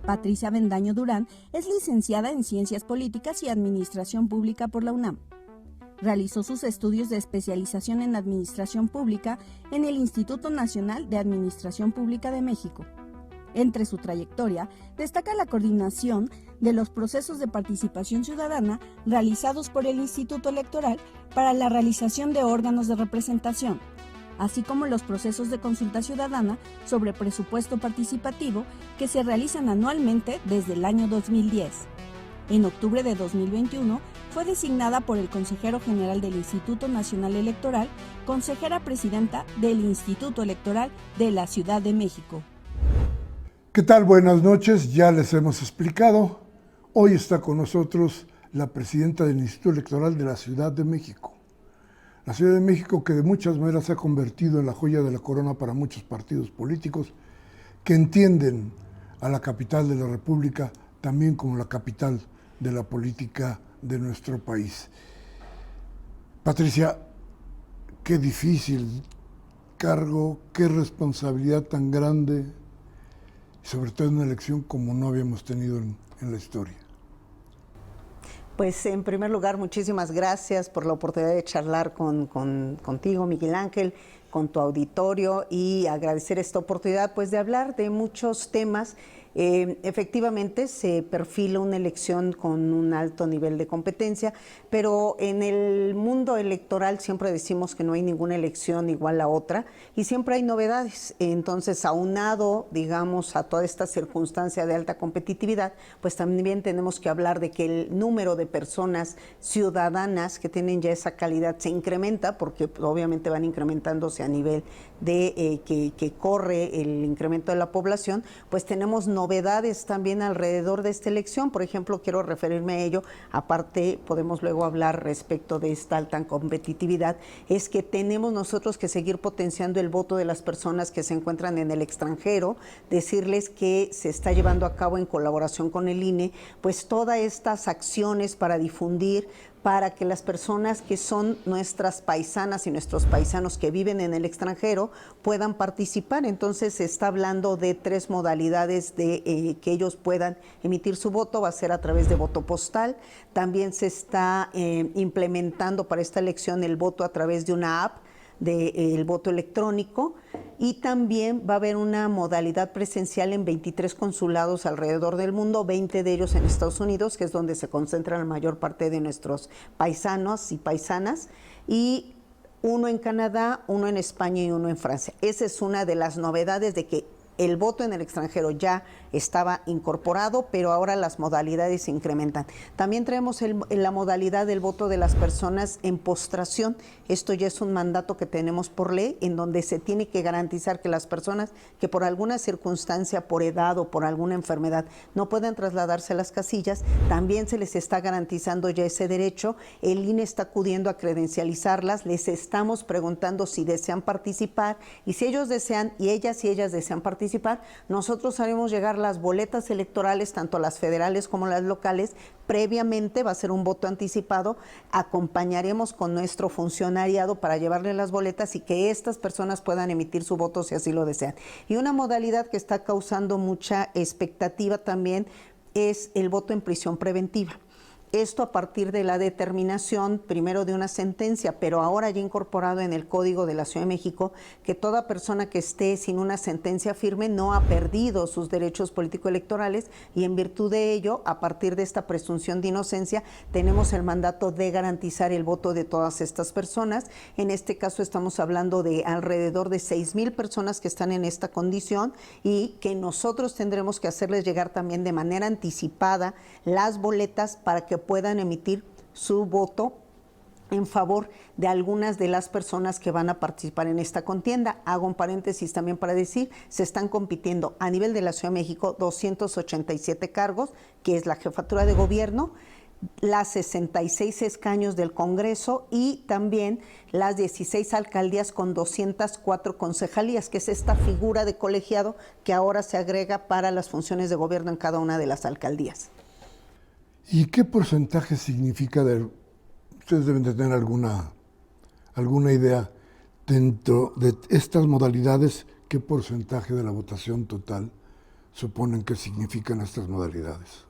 Patricia Bendaño Durán es licenciada en Ciencias Políticas y Administración Pública por la UNAM. Realizó sus estudios de especialización en Administración Pública en el Instituto Nacional de Administración Pública de México. Entre su trayectoria, destaca la coordinación de los procesos de participación ciudadana realizados por el Instituto Electoral para la realización de órganos de representación, así como los procesos de consulta ciudadana sobre presupuesto participativo que se realizan anualmente desde el año 2010. En octubre de 2021, fue designada por el consejero general del Instituto Nacional Electoral, consejera presidenta del Instituto Electoral de la Ciudad de México. ¿Qué tal? Buenas noches, ya les hemos explicado. Hoy está con nosotros la presidenta del Instituto Electoral de la Ciudad de México. La Ciudad de México, que de muchas maneras se ha convertido en la joya de la corona para muchos partidos políticos que entienden a la capital de la República también como la capital de la política de nuestro país. Patricia, qué difícil cargo, qué responsabilidad tan grande, sobre todo en una elección como no habíamos tenido en la historia. Pues en primer lugar, muchísimas gracias por la oportunidad de charlar contigo, Miguel Ángel, con tu auditorio, y agradecer esta oportunidad pues de hablar de muchos temas. Efectivamente se perfila una elección con un alto nivel de competencia, pero en el mundo electoral siempre decimos que no hay ninguna elección igual a otra y siempre hay novedades. Entonces, aunado, digamos, a toda esta circunstancia de alta competitividad, pues también tenemos que hablar de que el número de personas ciudadanas que tienen ya esa calidad se incrementa, porque obviamente van incrementándose a nivel de que corre el incremento de la población. Pues tenemos novedades también alrededor de esta elección. Por ejemplo, quiero referirme a ello, aparte podemos luego hablar respecto de esta alta competitividad, es que tenemos nosotros que seguir potenciando el voto de las personas que se encuentran en el extranjero, decirles que se está llevando a cabo en colaboración con el INE, pues todas estas acciones para difundir, para que las personas que son nuestras paisanas y nuestros paisanos que viven en el extranjero puedan participar. Entonces se está hablando de 3 modalidades de que ellos puedan emitir su voto. Va a ser a través de voto postal. También se está implementando para esta elección el voto a través de una app del voto electrónico, y también va a haber una modalidad presencial en 23 consulados alrededor del mundo, 20 de ellos en Estados Unidos, que es donde se concentran la mayor parte de nuestros paisanos y paisanas, y 1 en Canadá, 1 en España y 1 en Francia. Esa es una de las novedades, de que el voto en el extranjero ya estaba incorporado, pero ahora las modalidades se incrementan. También traemos la modalidad del voto de las personas en postración. Esto ya es un mandato que tenemos por ley, en donde se tiene que garantizar que las personas que por alguna circunstancia, por edad o por alguna enfermedad, no pueden trasladarse a las casillas, también se les está garantizando ya ese derecho. El INE está acudiendo a credencializarlas, les estamos preguntando si desean participar, y si ellos desean y ellas desean participar, nosotros haremos llegar las boletas electorales, tanto las federales como las locales. Previamente va a ser un voto anticipado, acompañaremos con nuestro funcionariado para llevarle las boletas y que estas personas puedan emitir su voto si así lo desean. Y una modalidad que está causando mucha expectativa también es el voto en prisión preventiva. Esto a partir de la determinación, primero de una sentencia, pero ahora ya incorporado en el Código de la Ciudad de México, que toda persona que esté sin una sentencia firme no ha perdido sus derechos político-electorales, y en virtud de ello, a partir de esta presunción de inocencia, tenemos el mandato de garantizar el voto de todas estas personas. En este caso estamos hablando de alrededor de 6,000 personas que están en esta condición, y que nosotros tendremos que hacerles llegar también de manera anticipada las boletas para que puedan emitir su voto en favor de algunas de las personas que van a participar en esta contienda. Hago un paréntesis también para decir, se están compitiendo a nivel de la Ciudad de México 287 cargos, que es la jefatura de gobierno, las 66 escaños del Congreso y también las 16 alcaldías con 204 concejalías, que es esta figura de colegiado que ahora se agrega para las funciones de gobierno en cada una de las alcaldías. ¿Y qué porcentaje significa ustedes deben de tener alguna idea dentro de estas modalidades, qué porcentaje de la votación total suponen que significan estas modalidades?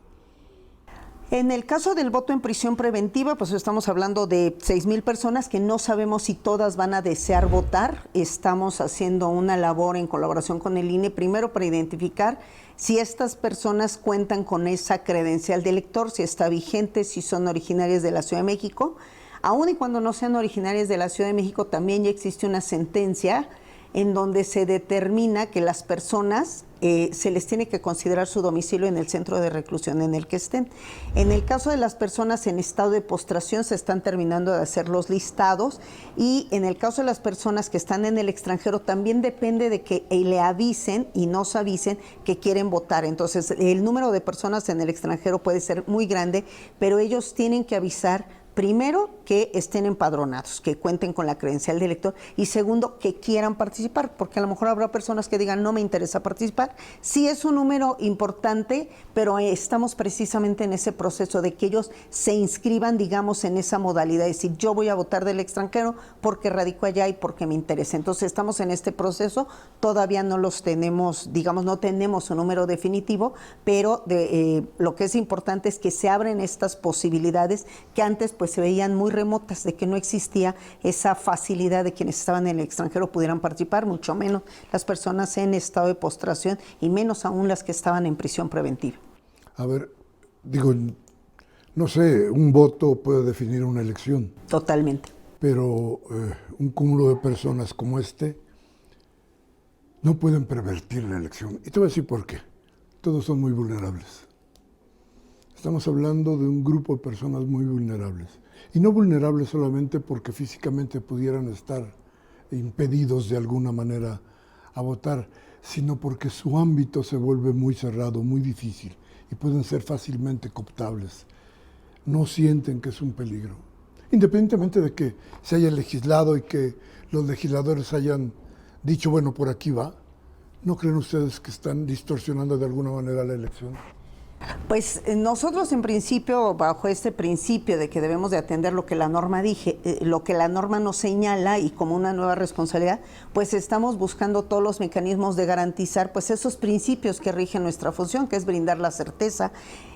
En el caso del voto en prisión preventiva, pues estamos hablando de 6,000 personas que no sabemos si todas van a desear votar. Estamos haciendo una labor en colaboración con el INE, primero para identificar si estas personas cuentan con esa credencial de elector, si está vigente, si son originarias de la Ciudad de México. Aún y cuando no sean originarias de la Ciudad de México, también ya existe una sentencia en donde se determina que las personas se les tiene que considerar su domicilio en el centro de reclusión en el que estén. En el caso de las personas en estado de postración se están terminando de hacer los listados, y en el caso de las personas que están en el extranjero también depende de que le avisen y nos avisen que quieren votar. Entonces el número de personas en el extranjero puede ser muy grande, pero ellos tienen que avisar primero que estén empadronados, que cuenten con la credencial de elector, y segundo, que quieran participar, porque a lo mejor habrá personas que digan no me interesa participar. Sí es un número importante, pero estamos precisamente en ese proceso de que ellos se inscriban, digamos, en esa modalidad, es decir, yo voy a votar del extranjero porque radico allá y porque me interesa. Entonces estamos en este proceso, todavía no los tenemos, digamos, no tenemos un número definitivo, pero lo que es importante es que se abren estas posibilidades que antes pues se veían muy remotas, de que no existía esa facilidad de quienes estaban en el extranjero pudieran participar, mucho menos las personas en estado de postración y menos aún las que estaban en prisión preventiva. A ver, digo, no sé, un voto puede definir una elección. Totalmente. Pero un cúmulo de personas como este no pueden pervertir la elección. Y te voy a decir por qué. Todos son muy vulnerables. Estamos hablando de un grupo de personas muy vulnerables. Y no vulnerables solamente porque físicamente pudieran estar impedidos de alguna manera a votar, sino porque su ámbito se vuelve muy cerrado, muy difícil, y pueden ser fácilmente cooptables. No sienten que es un peligro. Independientemente de que se haya legislado y que los legisladores hayan dicho, bueno, por aquí va, ¿no creen ustedes que están distorsionando de alguna manera la elección? Pues nosotros en principio, bajo este principio de que debemos de atender lo que la norma lo que la norma nos señala y como una nueva responsabilidad, pues estamos buscando todos los mecanismos de garantizar pues esos principios que rigen nuestra función, que es brindar la certeza.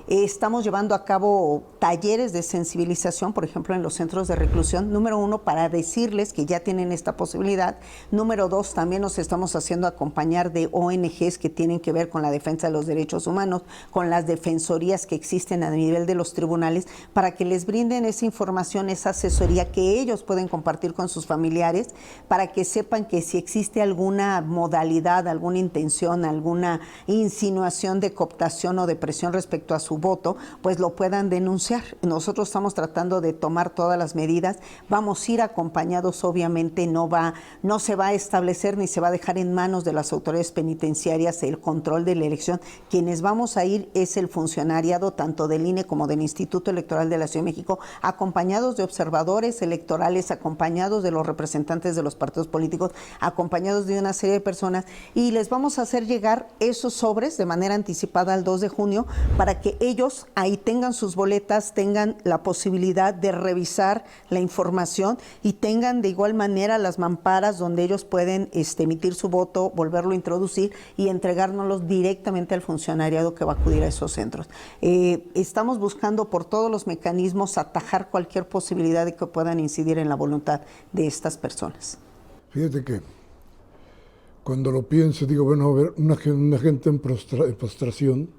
Estamos llevando a cabo talleres de sensibilización, por ejemplo, en los centros de reclusión. Número 1, para decirles que ya tienen esta posibilidad. Número 2, también nos estamos haciendo acompañar de ONGs que tienen que ver con la defensa de los derechos humanos, con las defensorías que existen a nivel de los tribunales, para que les brinden esa información, esa asesoría que ellos pueden compartir con sus familiares, para que sepan que si existe alguna modalidad, alguna intención, alguna insinuación de cooptación o de presión respecto a su voto, pues lo puedan denunciar. Nosotros estamos tratando de tomar todas las medidas. Vamos a ir acompañados, obviamente no se va a establecer ni se va a dejar en manos de las autoridades penitenciarias el control de la elección. Quienes vamos a ir es el funcionariado tanto del INE como del Instituto Electoral de la Ciudad de México, acompañados de observadores electorales, acompañados de los representantes de los partidos políticos, acompañados de una serie de personas, y les vamos a hacer llegar esos sobres de manera anticipada al 2 de junio para que ellos ahí tengan sus boletas, tengan la posibilidad de revisar la información y tengan de igual manera las mamparas donde ellos pueden emitir su voto, volverlo a introducir y entregárnoslos directamente al funcionariado que va a acudir a esos centros. Estamos buscando por todos los mecanismos atajar cualquier posibilidad de que puedan incidir en la voluntad de estas personas. Fíjate que cuando lo pienso, digo, bueno, a ver, una gente en postración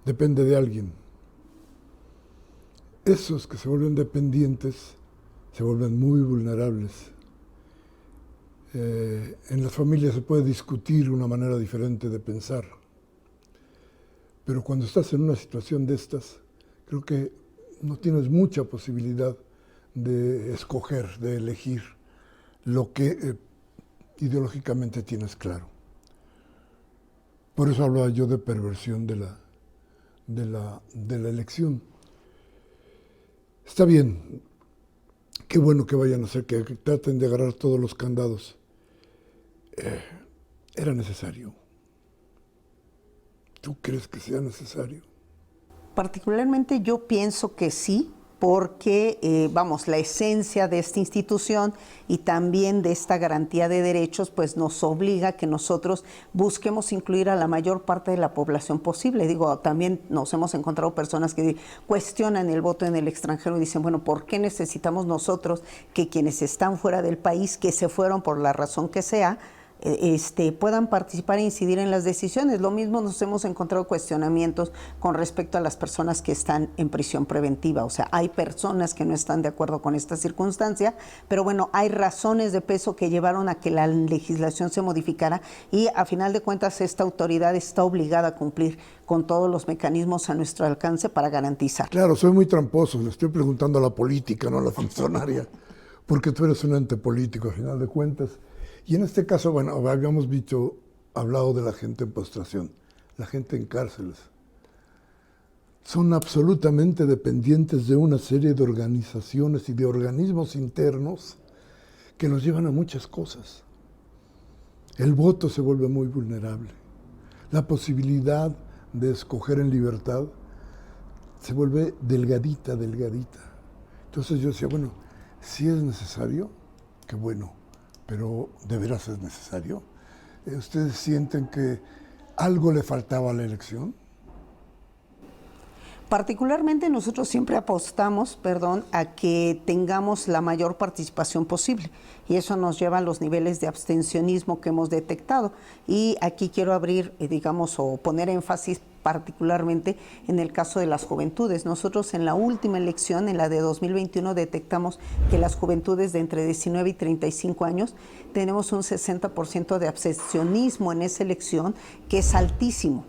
depende de alguien. Esos que se vuelven dependientes se vuelven muy vulnerables. En las familias se puede discutir una manera diferente de pensar, pero cuando estás en una situación de estas, creo que no tienes mucha posibilidad de escoger, de elegir lo que ideológicamente tienes claro. Por eso hablaba yo de perversión de la elección. Está bien, qué bueno que vayan a hacer, que traten de agarrar todos los candados. Era necesario. ¿Tú crees que sea necesario? Particularmente yo pienso que sí, porque, la esencia de esta institución y también de esta garantía de derechos, pues nos obliga a que nosotros busquemos incluir a la mayor parte de la población posible. Digo, también nos hemos encontrado personas que cuestionan el voto en el extranjero y dicen, bueno, ¿por qué necesitamos nosotros que quienes están fuera del país, que se fueron por la razón que sea, puedan participar e incidir en las decisiones? Lo mismo nos hemos encontrado cuestionamientos con respecto a las personas que están en prisión preventiva. O sea, hay personas que no están de acuerdo con esta circunstancia, pero bueno, hay razones de peso que llevaron a que la legislación se modificara y a final de cuentas esta autoridad está obligada a cumplir con todos los mecanismos a nuestro alcance para garantizar. Claro, soy muy tramposo, le estoy preguntando a la política, no a la funcionaria, porque tú eres un ente político a final de cuentas. Y en este caso, bueno, habíamos hablado de la gente en postración, la gente en cárceles. Son absolutamente dependientes de una serie de organizaciones y de organismos internos que los llevan a muchas cosas. El voto se vuelve muy vulnerable. La posibilidad de escoger en libertad se vuelve delgadita, delgadita. Entonces yo decía, bueno, si es necesario, qué bueno. Pero ¿de veras es necesario? ¿Ustedes sienten que algo le faltaba a la elección? Particularmente nosotros siempre apostamos, a que tengamos la mayor participación posible y eso nos lleva a los niveles de abstencionismo que hemos detectado. Y aquí quiero abrir, o poner énfasis particularmente en el caso de las juventudes. Nosotros en la última elección, en la de 2021, detectamos que las juventudes de entre 19 y 35 años tenemos un 60% de abstencionismo en esa elección, que es altísimo.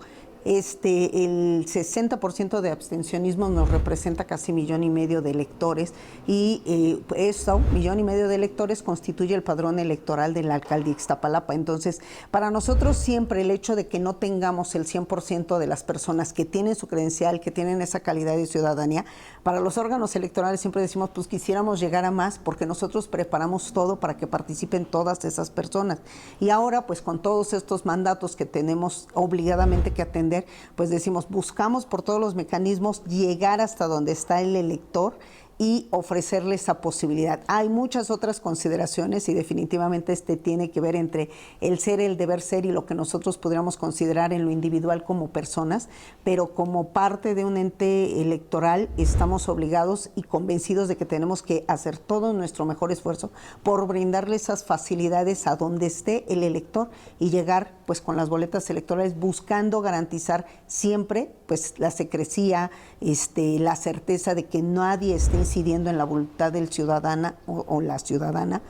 El 60% de abstencionismo nos representa casi 1,5 millones de electores y eso, 1,5 millones de electores, constituye el padrón electoral de la alcaldía Ixtapalapa. Entonces, para nosotros siempre el hecho de que no tengamos el 100% de las personas que tienen su credencial, que tienen esa calidad de ciudadanía, para los órganos electorales siempre decimos, pues quisiéramos llegar a más porque nosotros preparamos todo para que participen todas esas personas. Y ahora, pues con todos estos mandatos que tenemos obligadamente que atender, pues decimos, buscamos por todos los mecanismos llegar hasta donde está el elector y ofrecerle esa posibilidad. Hay muchas otras consideraciones y definitivamente tiene que ver entre el ser, el deber ser y lo que nosotros podríamos considerar en lo individual como personas, pero como parte de un ente electoral estamos obligados y convencidos de que tenemos que hacer todo nuestro mejor esfuerzo por brindarle esas facilidades a donde esté el elector y llegar pues con las boletas electorales buscando garantizar siempre pues la secrecía, la certeza de que nadie esté incidiendo en la voluntad del ciudadano o la ciudadana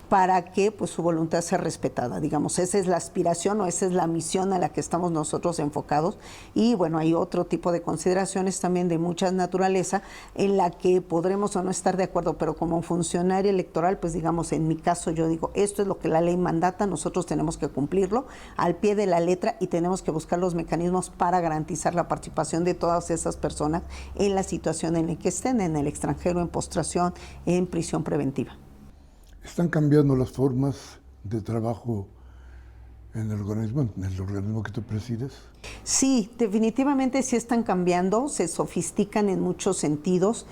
para que pues su voluntad sea respetada. Digamos, esa es la aspiración o esa es la misión a la que estamos nosotros enfocados. Y bueno, hay otro tipo de consideraciones también de mucha naturaleza en la que podremos o no estar de acuerdo, pero como funcionario electoral, pues digamos, en mi caso yo digo, esto es lo que la ley mandata, nosotros tenemos que cumplirlo al pie de la letra y tenemos que buscar los mecanismos para garantizar la participación de todas esas personas en la situación en la que estén, en el extranjero, en postración, en prisión preventiva. ¿Están cambiando las formas de trabajo en el organismo que tú presides? Sí, definitivamente sí están cambiando, se sofistican en muchos sentidos.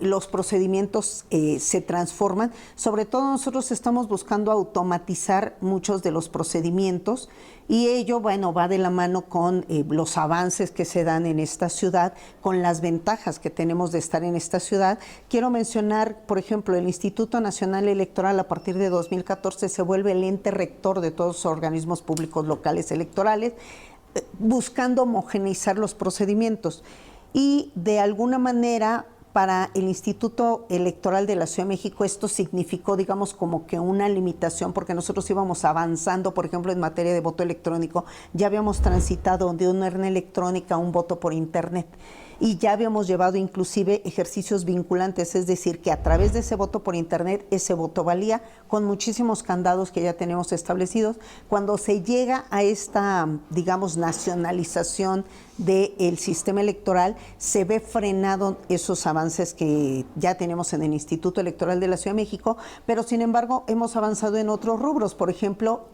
Los procedimientos se transforman. Sobre todo nosotros estamos buscando automatizar muchos de los procedimientos y ello, bueno, va de la mano con los avances que se dan en esta ciudad, con las ventajas que tenemos de estar en esta ciudad. Quiero mencionar, por ejemplo, el Instituto Nacional Electoral a partir de 2014 se vuelve el ente rector de todos los organismos públicos locales electorales, buscando homogeneizar los procedimientos y de alguna manera para el Instituto Electoral de la Ciudad de México esto significó, digamos, como que una limitación, porque nosotros íbamos avanzando, por ejemplo, en materia de voto electrónico, ya habíamos transitado de una urna electrónica a un voto por internet. Y ya habíamos llevado inclusive ejercicios vinculantes, es decir, que a través de ese voto por internet, ese voto valía con muchísimos candados que ya tenemos establecidos. Cuando se llega a esta, digamos, nacionalización del sistema electoral, se ve frenado esos avances que ya tenemos en el Instituto Electoral de la Ciudad de México, pero sin embargo hemos avanzado en otros rubros. Por ejemplo,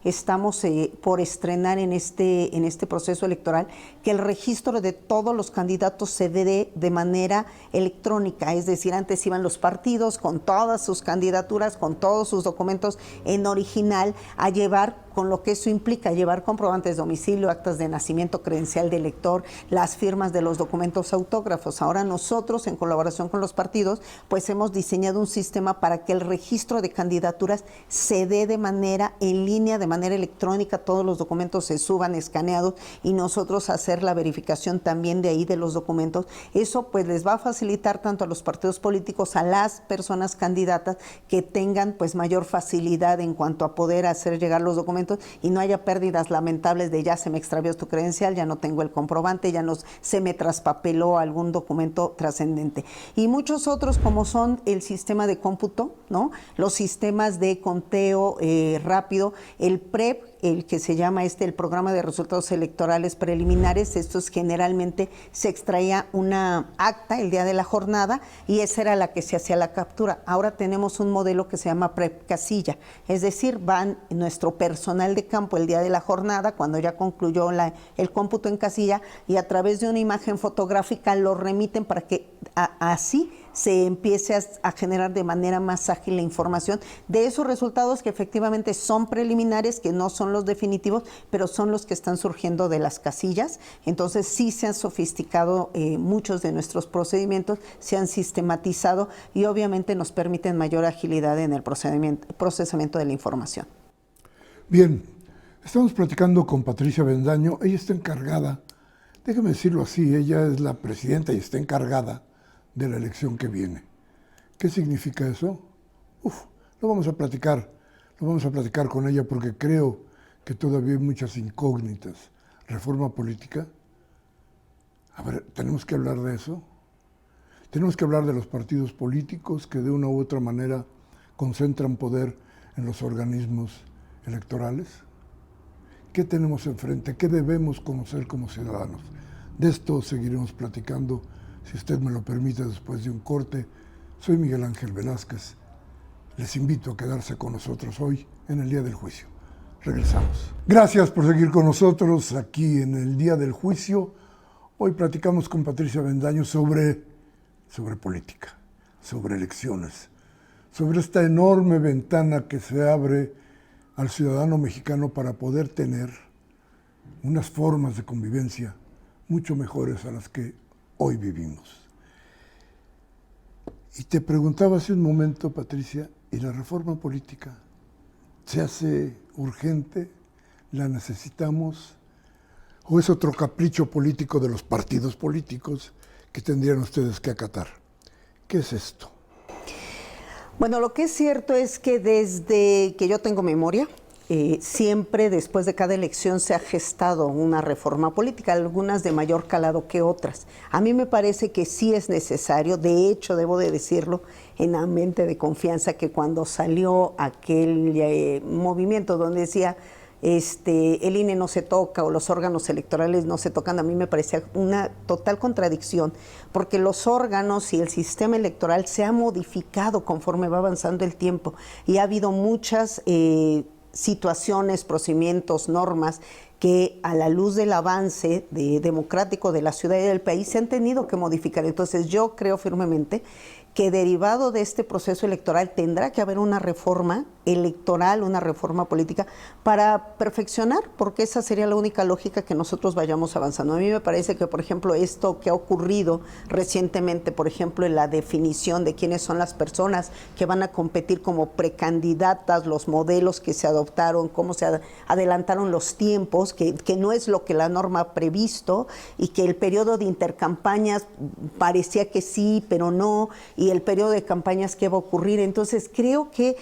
estamos por estrenar en este proceso electoral que el registro de todos todos los candidatos se dé de manera electrónica, es decir, antes iban los partidos con todas sus candidaturas, con todos sus documentos en original, a llevar, con lo que eso implica, llevar comprobantes de domicilio, actas de nacimiento, credencial de elector, las firmas de los documentos autógrafos. Ahora nosotros, en colaboración con los partidos, pues hemos diseñado un sistema para que el registro de candidaturas se dé de manera en línea, de manera electrónica, todos los documentos se suban escaneados y nosotros hacer la verificación también de ahí de los documentos. Eso pues les va a facilitar tanto a los partidos políticos, a las personas candidatas, que tengan pues mayor facilidad en cuanto a poder hacer llegar los documentos y no haya pérdidas lamentables de ya se me extravió tu credencial, ya no tengo el comprobante, ya no se me traspapeló algún documento trascendente. Y muchos otros, como son el sistema de cómputo, ¿no? Los sistemas de conteo rápido, el PREP, el que se llama el programa de resultados electorales preliminares. Estos generalmente se extraía una acta el día de la jornada y esa era la que se hacía la captura. Ahora tenemos un modelo que se llama PREP casilla, es decir, van nuestro personal de campo el día de la jornada, cuando ya concluyó el cómputo en casilla, y a través de una imagen fotográfica lo remiten para que así se empiece a generar de manera más ágil la información de esos resultados que efectivamente son preliminares, que no son los definitivos, pero son los que están surgiendo de las casillas. Entonces sí se han sofisticado muchos de nuestros procedimientos, se han sistematizado y obviamente nos permiten mayor agilidad en el procesamiento de la información. Bien, estamos platicando con Patricia Avendaño. Ella está encargada, déjeme decirlo así, ella es la presidenta y está encargada de la elección que viene. ¿Qué significa eso? Lo vamos a platicar con ella porque creo que todavía hay muchas incógnitas. Reforma política. A ver, tenemos que hablar de eso. Tenemos que hablar de los partidos políticos que de una u otra manera concentran poder en los organismos electorales. ¿Qué tenemos enfrente? ¿Qué debemos conocer como ciudadanos? De esto seguiremos platicando, si usted me lo permite, después de un corte. Soy Miguel Ángel Velázquez. Les invito a quedarse con nosotros hoy en el Día del Juicio. Regresamos. Gracias por seguir con nosotros aquí en el Día del Juicio. Hoy platicamos con Patricia Avendaño sobre política, sobre elecciones, sobre esta enorme ventana que se abre al ciudadano mexicano para poder tener unas formas de convivencia mucho mejores a las que hoy vivimos. Y te preguntaba hace un momento, Patricia, ¿y la reforma política se hace urgente? ¿La necesitamos? ¿O es otro capricho político de los partidos políticos que tendrían ustedes que acatar? ¿Qué es esto? Bueno, lo que es cierto es que desde que yo tengo memoria, siempre después de cada elección se ha gestado una reforma política, algunas de mayor calado que otras. A mí me parece que sí es necesario, de hecho debo de decirlo en la mente de confianza, que cuando salió aquel movimiento donde decía el INE no se toca o los órganos electorales no se tocan, a mí me parecía una total contradicción, porque los órganos y el sistema electoral se ha modificado conforme va avanzando el tiempo y ha habido muchas situaciones, procedimientos, normas que a la luz del avance democrático de la ciudad y del país se han tenido que modificar. Entonces yo creo firmemente que derivado de este proceso electoral tendrá que haber una reforma electoral, una reforma política para perfeccionar, porque esa sería la única lógica que nosotros vayamos avanzando. A mí me parece que, por ejemplo, esto que ha ocurrido recientemente, por ejemplo, en la definición de quiénes son las personas que van a competir como precandidatas, los modelos que se adoptaron, cómo se adelantaron los tiempos, que no es lo que la norma ha previsto, y que el periodo de intercampañas parecía que sí, pero no, y el periodo de campañas que va a ocurrir. Entonces creo que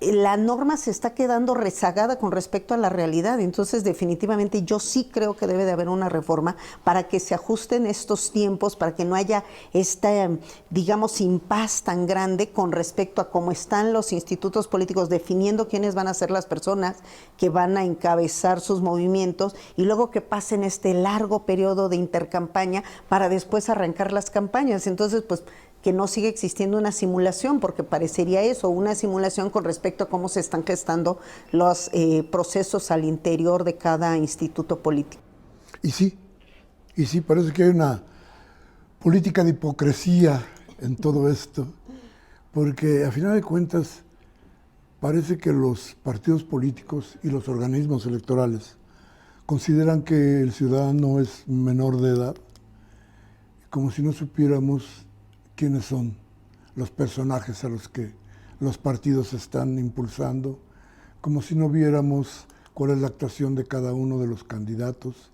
la norma se está quedando rezagada con respecto a la realidad. Entonces definitivamente yo sí creo que debe de haber una reforma para que se ajusten estos tiempos, para que no haya esta, digamos, impas tan grande con respecto a cómo están los institutos políticos definiendo quiénes van a ser las personas que van a encabezar sus movimientos, y luego que pasen este largo periodo de intercampaña para después arrancar las campañas. Entonces, pues, que no siga existiendo una simulación, porque parecería eso, una simulación con respecto a cómo se están gestando los procesos al interior de cada instituto político. Y sí, Y sí, parece que hay una política de hipocresía en todo esto, porque a final de cuentas parece que los partidos políticos y los organismos electorales consideran que el ciudadano es menor de edad, como si no supiéramos quiénes son los personajes a los que los partidos están impulsando, como si no viéramos cuál es la actuación de cada uno de los candidatos,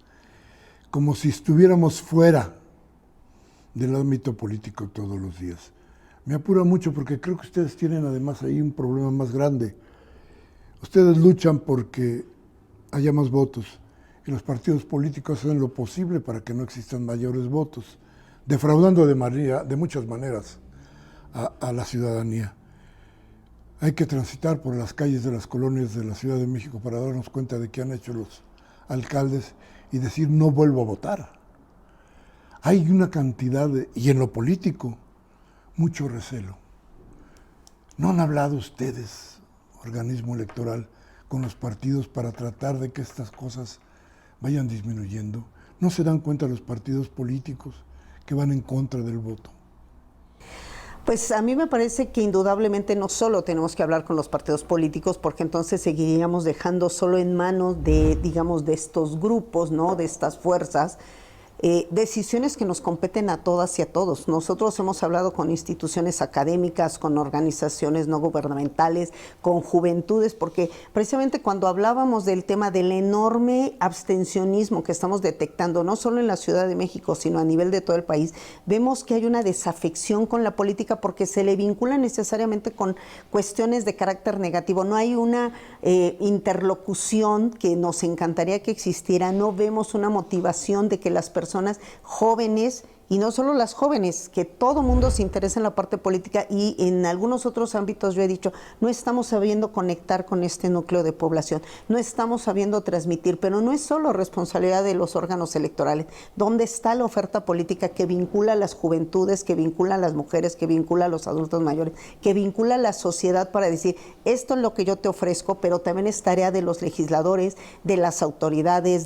como si estuviéramos fuera del ámbito político todos los días. Me apura mucho porque creo que ustedes tienen además ahí un problema más grande. Ustedes luchan porque haya más votos y los partidos políticos hacen lo posible para que no existan mayores votos, defraudando de muchas maneras a la ciudadanía. Hay que transitar por las calles de las colonias de la Ciudad de México para darnos cuenta de qué han hecho los alcaldes y decir no vuelvo a votar. Hay una cantidad y en lo político, mucho recelo. ¿No han hablado ustedes, organismo electoral, con los partidos para tratar de que estas cosas vayan disminuyendo? ¿No se dan cuenta los partidos políticos que van en contra del voto? Pues a mí me parece que indudablemente no solo tenemos que hablar con los partidos políticos, porque entonces seguiríamos dejando solo en manos de, digamos, de estos grupos, ¿no?, de estas fuerzas, decisiones que nos competen a todas y a todos. Nosotros hemos hablado con instituciones académicas, con organizaciones no gubernamentales, con juventudes, porque precisamente cuando hablábamos del tema del enorme abstencionismo que estamos detectando, no solo en la Ciudad de México, sino a nivel de todo el país, vemos que hay una desafección con la política porque se le vincula necesariamente con cuestiones de carácter negativo. No hay una interlocución que nos encantaría que existiera, no vemos una motivación de que las personas jóvenes, y no solo las jóvenes, que todo mundo se interesa en la parte política, y en algunos otros ámbitos yo he dicho, no estamos sabiendo conectar con este núcleo de población, no estamos sabiendo transmitir, pero no es solo responsabilidad de los órganos electorales. ¿Dónde está la oferta política que vincula a las juventudes, que vincula a las mujeres, que vincula a los adultos mayores, que vincula a la sociedad para decir, esto es lo que yo te ofrezco, pero también es tarea de los legisladores, de las autoridades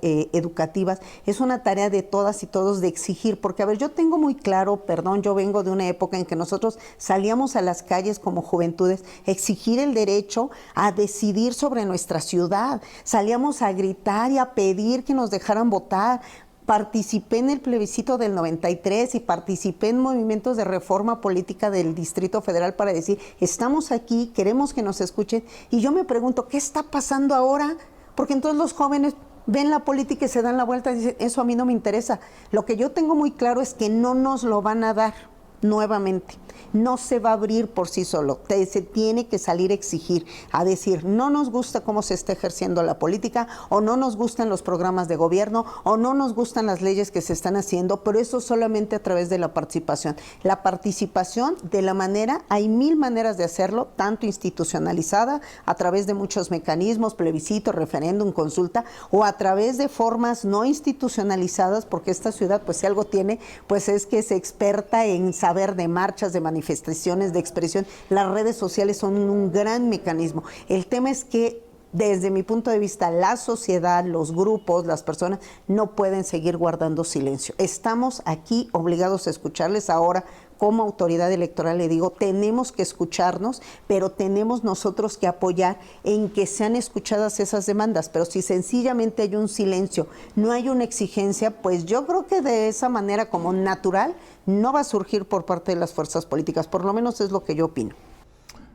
educativas, es una tarea de todas y todos de exigir, porque a ver, yo tengo muy claro, perdón, yo vengo de una época en que nosotros salíamos a las calles como juventudes, exigir el derecho a decidir sobre nuestra ciudad, salíamos a gritar y a pedir que nos dejaran votar. Participé en el plebiscito del 93 y participé en movimientos de reforma política del Distrito Federal para decir, estamos aquí, queremos que nos escuchen, y yo me pregunto, ¿qué está pasando ahora? Porque entonces los jóvenes ven la política y se dan la vuelta y dicen, eso a mí no me interesa. Lo que yo tengo muy claro es que no nos lo van a dar nuevamente. No se va a abrir por sí solo. Se tiene que salir a exigir, a decir, no nos gusta cómo se está ejerciendo la política, o no nos gustan los programas de gobierno, o no nos gustan las leyes que se están haciendo, pero eso solamente a través de la participación. La participación de la manera, hay 1000 maneras de hacerlo, tanto institucionalizada, a través de muchos mecanismos, plebiscito, referéndum, consulta, o a través de formas no institucionalizadas, porque esta ciudad, pues si algo tiene, pues es que es experta en saber de marchas, de manifestaciones, de expresión. Las redes sociales son un gran mecanismo. El tema es que, desde mi punto de vista, la sociedad, los grupos, las personas, no pueden seguir guardando silencio. Estamos aquí obligados a escucharles. Ahora, como autoridad electoral, le digo, tenemos que escucharnos, pero tenemos nosotros que apoyar en que sean escuchadas esas demandas. Pero si sencillamente hay un silencio, no hay una exigencia, pues yo creo que de esa manera como natural no va a surgir por parte de las fuerzas políticas. Por lo menos es lo que yo opino.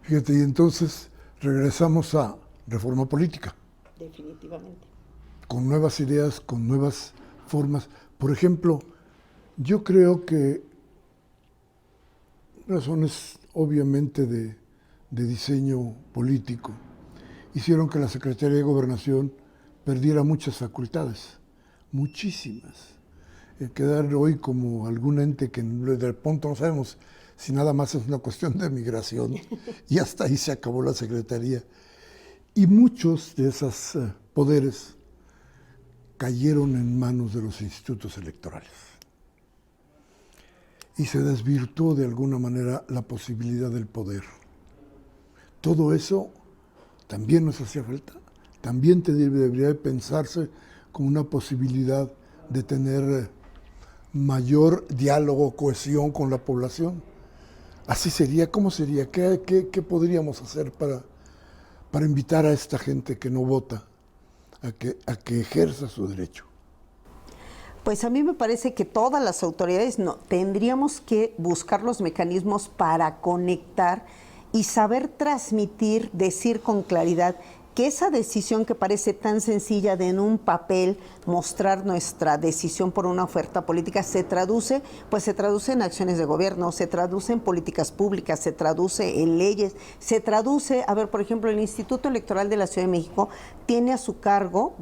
Fíjate, y entonces regresamos a reforma política. Definitivamente. Con nuevas ideas, con nuevas formas. Por ejemplo, yo creo que razones obviamente de diseño político hicieron que la Secretaría de Gobernación perdiera muchas facultades, muchísimas. Quedar hoy como algún ente que de pronto no sabemos si nada más es una cuestión de migración, y hasta ahí se acabó la Secretaría. Y muchos de esos poderes cayeron en manos de los institutos electorales. Y se desvirtuó de alguna manera la posibilidad del poder. Todo eso también nos hacía falta, también debería de pensarse como una posibilidad de tener mayor diálogo, cohesión con la población. Así sería, ¿cómo sería? ¿Qué podríamos hacer para invitar a esta gente que no vota a que ejerza su derecho? Pues a mí me parece que todas las autoridades tendríamos que buscar los mecanismos para conectar y saber transmitir, decir con claridad que esa decisión que parece tan sencilla de en un papel mostrar nuestra decisión por una oferta política se traduce en acciones de gobierno, se traduce en políticas públicas, se traduce en leyes, se traduce, por ejemplo, el Instituto Electoral de la Ciudad de México tiene a su cargo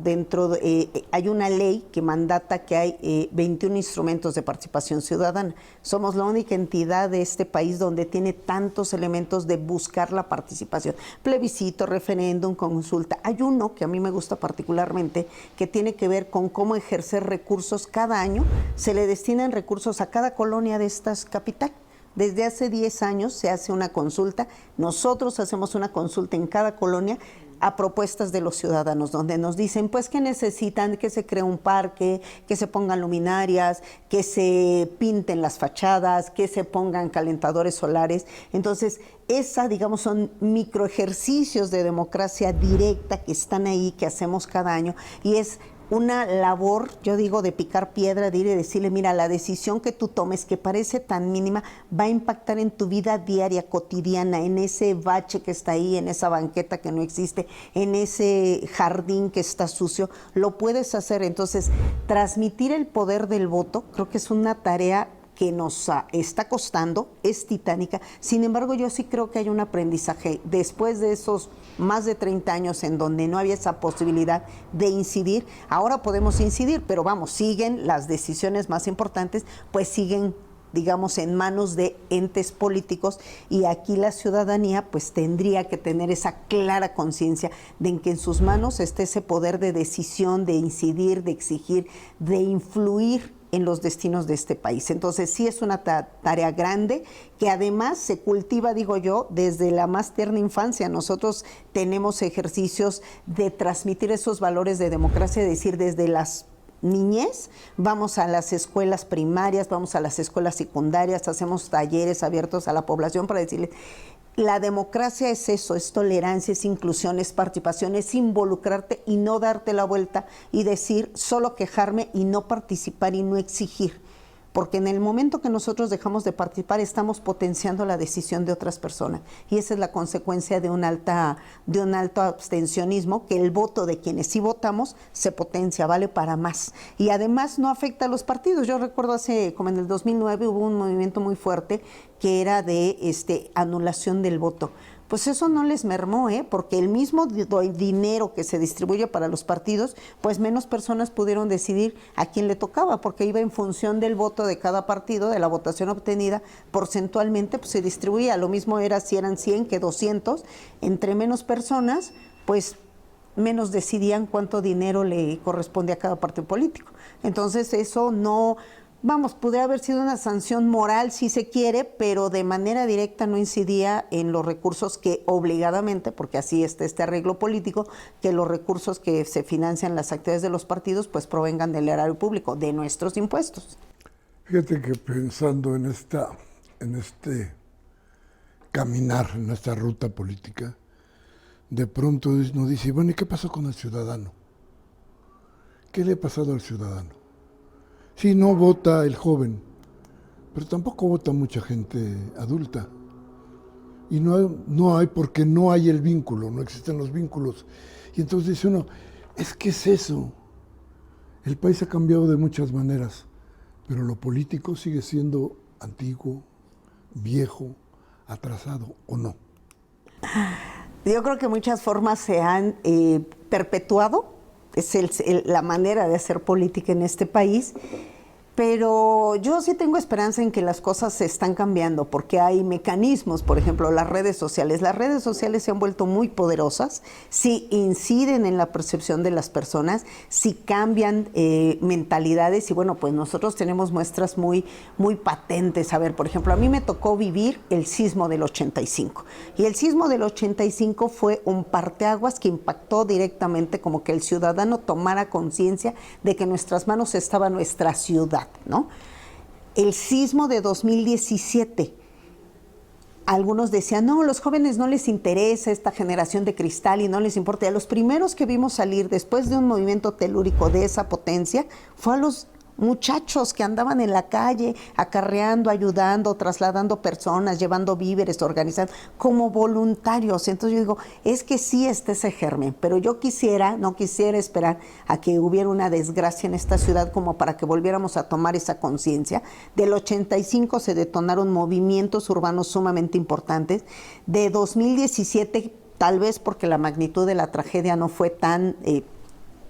hay una ley que mandata que hay 21 instrumentos de participación ciudadana. Somos la única entidad de este país donde tiene tantos elementos de buscar la participación. Plebiscito, referéndum, consulta. Hay uno que a mí me gusta particularmente que tiene que ver con cómo ejercer recursos. Cada año se le destinan recursos a cada colonia de estas capital. Desde hace 10 años se hace una consulta. Nosotros hacemos una consulta en cada colonia a propuestas de los ciudadanos, donde nos dicen, pues, que necesitan que se cree un parque, que se pongan luminarias, que se pinten las fachadas, que se pongan calentadores solares. Entonces, son microejercicios de democracia directa que están ahí, que hacemos cada año, y es una labor, yo digo, de picar piedra, de ir y decirle, mira, la decisión que tú tomes, que parece tan mínima, va a impactar en tu vida diaria, cotidiana, en ese bache que está ahí, en esa banqueta que no existe, en ese jardín que está sucio, lo puedes hacer. Entonces, transmitir el poder del voto, creo que es una tarea que nos está costando, es titánica. Sin embargo, yo sí creo que hay un aprendizaje. Después de esos más de 30 años en donde no había esa posibilidad de incidir, ahora podemos incidir, pero siguen las decisiones más importantes, pues siguen, en manos de entes políticos, y aquí la ciudadanía pues tendría que tener esa clara conciencia de que en sus manos esté ese poder de decisión, de incidir, de exigir, de influir en los destinos de este país. Entonces sí es una tarea grande que además se cultiva, digo yo, desde la más tierna infancia. Nosotros tenemos ejercicios de transmitir esos valores de democracia, es decir, desde las niñez, vamos a las escuelas primarias, vamos a las escuelas secundarias, hacemos talleres abiertos a la población para decirles, la democracia es eso, es tolerancia, es inclusión, es participación, es involucrarte y no darte la vuelta y decir solo quejarme y no participar y no exigir. Porque en el momento que nosotros dejamos de participar estamos potenciando la decisión de otras personas, y esa es la consecuencia de un alto abstencionismo, que el voto de quienes sí votamos se potencia, vale para más, y además no afecta a los partidos. Yo recuerdo como en el 2009 hubo un movimiento muy fuerte que era de anulación del voto. Pues eso no les mermó, porque el mismo dinero que se distribuye para los partidos, pues menos personas pudieron decidir a quién le tocaba, porque iba en función del voto de cada partido, de la votación obtenida, porcentualmente pues se distribuía. Lo mismo era si eran 100 que 200, entre menos personas, pues menos decidían cuánto dinero le corresponde a cada partido político. Entonces eso no... puede haber sido una sanción moral si se quiere, pero de manera directa no incidía en los recursos que obligadamente, porque así está este arreglo político, que los recursos que se financian las actividades de los partidos pues provengan del erario público, de nuestros impuestos. Fíjate que pensando en este caminar, en esta ruta política, de pronto nos dice, bueno, ¿y qué pasó con el ciudadano? ¿Qué le ha pasado al ciudadano? Sí, no vota el joven, pero tampoco vota mucha gente adulta. Y no hay porque no hay el vínculo, no existen los vínculos. Y entonces dice uno, ¿qué es eso? El país ha cambiado de muchas maneras, pero lo político sigue siendo antiguo, viejo, atrasado, ¿o no? Yo creo que muchas formas se han perpetuado. Es la manera de hacer política en este país, Pero yo sí tengo esperanza en que las cosas se están cambiando, porque hay mecanismos, por ejemplo, las redes sociales. Las redes sociales se han vuelto muy poderosas, sí inciden en la percepción de las personas, sí cambian mentalidades, y bueno, pues nosotros tenemos muestras muy patentes. A ver, por ejemplo, a mí me tocó vivir el sismo del 85, y el sismo del 85 fue un parteaguas que impactó directamente, como que el ciudadano tomara conciencia de que en nuestras manos estaba nuestra ciudad, ¿no? El sismo de 2017, algunos decían, no, los jóvenes no les interesa esta generación de cristal y no les importa. Y a los primeros que vimos salir después de un movimiento telúrico de esa potencia fue a los muchachos que andaban en la calle acarreando, ayudando, trasladando personas, llevando víveres, organizando como voluntarios. Entonces yo digo, es que sí está ese germen, pero yo no quisiera esperar a que hubiera una desgracia en esta ciudad como para que volviéramos a tomar esa conciencia. Del 85 se detonaron movimientos urbanos sumamente importantes. De 2017, tal vez porque la magnitud de la tragedia no fue tan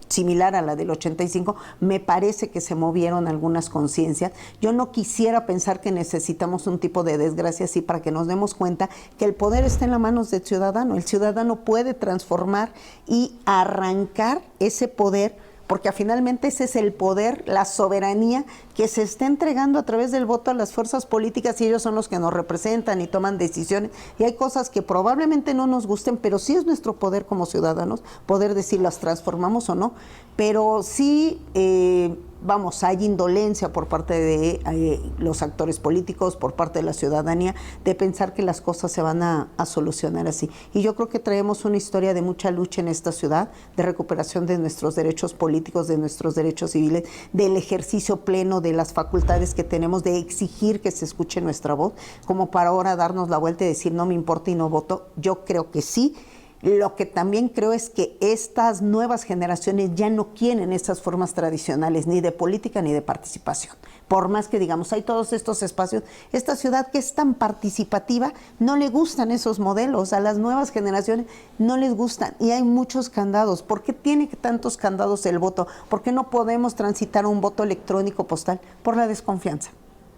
similar a la del 85, me parece que se movieron algunas conciencias. Yo no quisiera pensar que necesitamos un tipo de desgracia así para que nos demos cuenta que el poder está en las manos del ciudadano. El ciudadano puede transformar y arrancar ese poder, porque finalmente ese es el poder, la soberanía que se está entregando a través del voto a las fuerzas políticas, y ellos son los que nos representan y toman decisiones. Y hay cosas que probablemente no nos gusten, pero sí es nuestro poder como ciudadanos poder decir las transformamos o no. Pero sí, hay indolencia por parte de los actores políticos, por parte de la ciudadanía, de pensar que las cosas se van a solucionar así. Y yo creo que traemos una historia de mucha lucha en esta ciudad, de recuperación de nuestros derechos políticos, de nuestros derechos civiles, del ejercicio pleno de las facultades que tenemos, de exigir que se escuche nuestra voz, como para ahora darnos la vuelta y decir no me importa y no voto. Yo creo que sí. Lo que también creo es que estas nuevas generaciones ya no quieren esas formas tradicionales, ni de política ni de participación. Por más que digamos, hay todos estos espacios, esta ciudad que es tan participativa, no le gustan esos modelos, a las nuevas generaciones no les gustan, y hay muchos candados. ¿Por qué tiene tantos candados el voto? ¿Por qué no podemos transitar un voto electrónico postal? Por la desconfianza,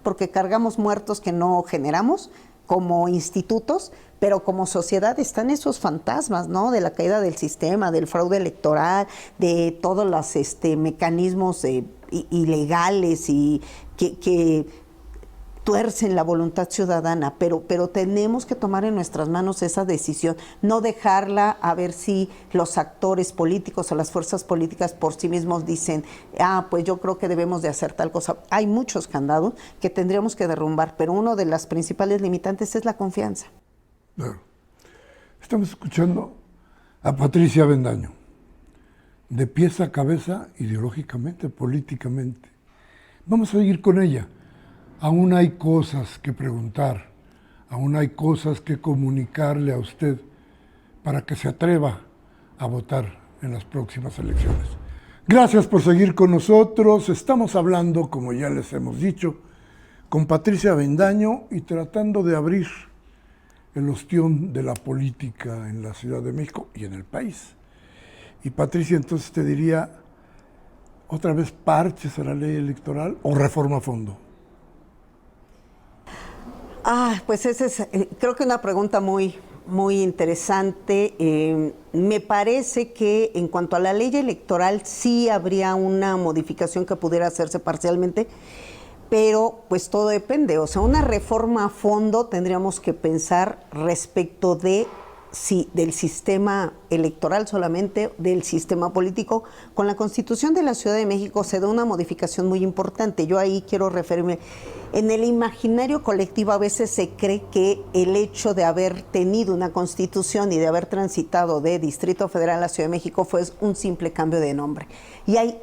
porque cargamos muertos que no generamos como institutos, pero como sociedad están esos fantasmas, ¿no? De la caída del sistema, del fraude electoral, de todos los mecanismos ilegales y que tuercen la voluntad ciudadana, pero tenemos que tomar en nuestras manos esa decisión, no dejarla a ver si los actores políticos o las fuerzas políticas por sí mismos dicen, pues yo creo que debemos de hacer tal cosa. Hay muchos candados que tendríamos que derrumbar, pero uno de las principales limitantes es la confianza. Claro. Estamos escuchando a Patricia Avendaño, de pies a cabeza, ideológicamente, políticamente. Vamos a seguir con ella. Aún hay cosas que preguntar, aún hay cosas que comunicarle a usted para que se atreva a votar en las próximas elecciones. Gracias por seguir con nosotros. Estamos hablando, como ya les hemos dicho, con Patricia Avendaño y tratando de abrir el ostión de la política en la Ciudad de México y en el país. Y Patricia, entonces te diría, ¿otra vez parches a la ley electoral o reforma a fondo? Pues esa es, creo que una pregunta muy interesante. Me parece que en cuanto a la ley electoral sí habría una modificación que pudiera hacerse parcialmente, pero pues todo depende. O sea, una reforma a fondo tendríamos que pensar respecto de si del sistema electoral solamente, del sistema político. Con la Constitución de la Ciudad de México se da una modificación muy importante. Yo ahí quiero referirme. En el imaginario colectivo a veces se cree que el hecho de haber tenido una Constitución y de haber transitado de Distrito Federal a la Ciudad de México fue un simple cambio de nombre. Y hay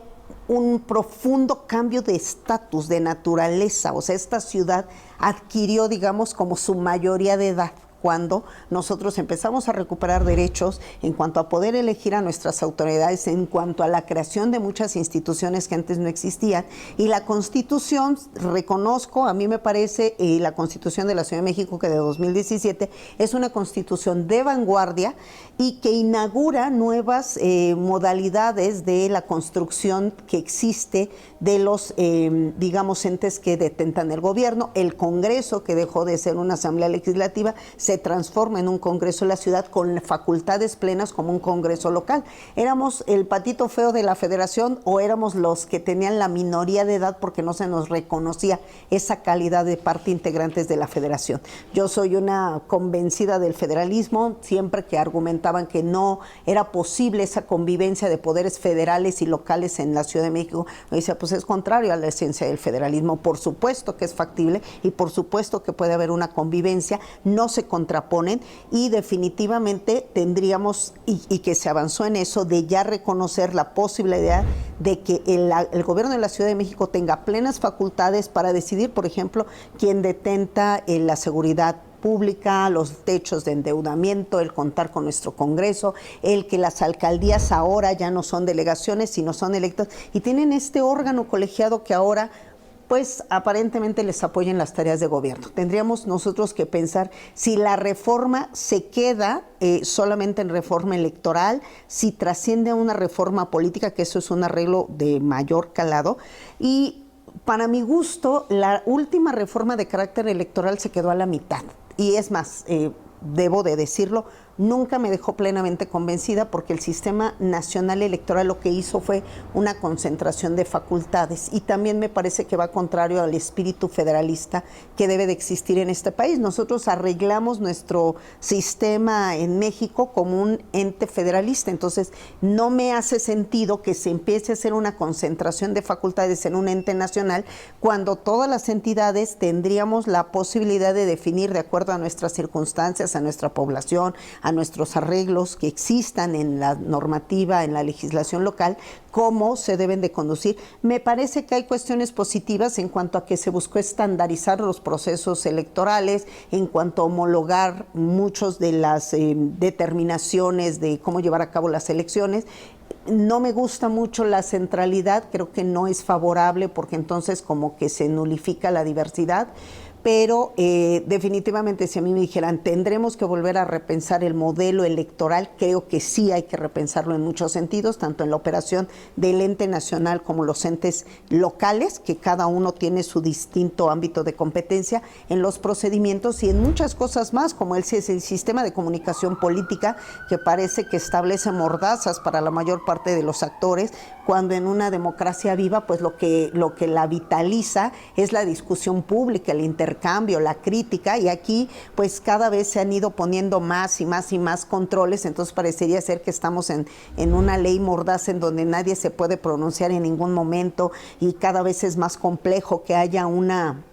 un profundo cambio de estatus, de naturaleza. O sea, esta ciudad adquirió, digamos, como su mayoría de edad. cuando nosotros empezamos a recuperar derechos en cuanto a poder elegir a nuestras autoridades, en cuanto a la creación de muchas instituciones que antes no existían. Y la Constitución, reconozco, a mí me parece, la Constitución de la Ciudad de México, que de 2017, es una Constitución de vanguardia y que inaugura nuevas modalidades de la construcción que existe de los, digamos, entes que detentan el gobierno. El Congreso, que dejó de ser una asamblea legislativa, se transforma en un Congreso de la ciudad con facultades plenas como un Congreso local. ¿Éramos el patito feo de la federación o éramos los que tenían la minoría de edad porque no se nos reconocía esa calidad de parte integrantes de la federación? Yo soy una convencida del federalismo, siempre que argumentaban que no era posible esa convivencia de poderes federales y locales en la Ciudad de México, me decía, pues es contrario a la esencia del federalismo. Por supuesto que es factible y por supuesto que puede haber una convivencia, no se contraponen y definitivamente tendríamos, y que se avanzó en eso, de ya reconocer la posibilidad de que el gobierno de la Ciudad de México tenga plenas facultades para decidir, por ejemplo, quién detenta la seguridad pública, los techos de endeudamiento, el contar con nuestro Congreso, el que las alcaldías ahora ya no son delegaciones, sino son electas, y tienen este órgano colegiado que ahora pues aparentemente les apoyen las tareas de gobierno. Tendríamos nosotros que pensar si la reforma se queda solamente en reforma electoral, si trasciende a una reforma política, que eso es un arreglo de mayor calado. Y para mi gusto, la última reforma de carácter electoral se quedó a la mitad. Y es más, debo de decirlo, nunca me dejó plenamente convencida porque el sistema nacional electoral lo que hizo fue una concentración de facultades y también me parece que va contrario al espíritu federalista que debe de existir en este país. Nosotros arreglamos nuestro sistema en México como un ente federalista, entonces no me hace sentido que se empiece a hacer una concentración de facultades en un ente nacional cuando todas las entidades tendríamos la posibilidad de definir de acuerdo a nuestras circunstancias, a nuestra población, a nuestros arreglos que existan en la normativa, en la legislación local, cómo se deben de conducir. Me parece que hay cuestiones positivas en cuanto a que se buscó estandarizar los procesos electorales, en cuanto a homologar muchos de las determinaciones de cómo llevar a cabo las elecciones. No me gusta mucho la centralidad, creo que no es favorable porque entonces como que se nulifica la diversidad. Pero definitivamente si a mí me dijeran tendremos que volver a repensar el modelo electoral, creo que sí hay que repensarlo en muchos sentidos, tanto en la operación del ente nacional como los entes locales, que cada uno tiene su distinto ámbito de competencia, en los procedimientos y en muchas cosas más, como el sistema de comunicación política, que parece que establece mordazas para la mayor parte de los actores, cuando en una democracia viva, pues lo que la vitaliza es la discusión pública, el intercambio, la crítica, y aquí pues cada vez se han ido poniendo más y más y más controles, entonces parecería ser que estamos en una ley mordaz en donde nadie se puede pronunciar en ningún momento y cada vez es más complejo que haya una